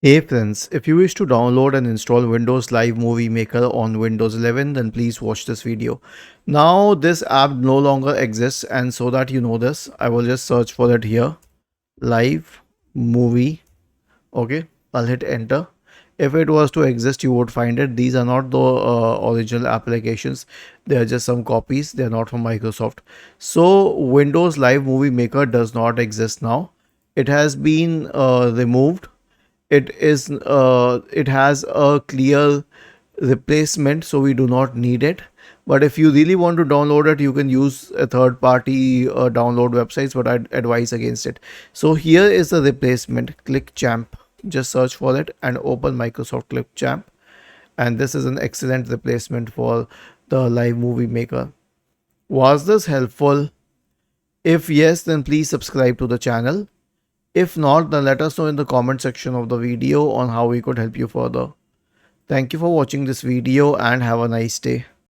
Hey friends, if you wish to download and install Windows Live Movie Maker on Windows 11, then please watch this video. Now this app no longer exists, and so that you know this, I will just search for it here. Live Movie. Okay, I'll hit enter. If it was to exist, you would find it. These are not the original applications. They are just some copies. They are not from Microsoft. So Windows Live Movie Maker does not exist now. It has been removed. It has a clear replacement, so we do not need it. But if you really want to download it, you can use a third party download websites, but I'd advise against it. So here is the replacement. Clipchamp. Just search for it and open Microsoft Clipchamp, and this is an excellent replacement for the Live Movie Maker. Was this helpful? If yes, then please subscribe to the channel. If not, then let us know in the comment section of the video on how we could help you further. Thank you for watching this video and have a nice day.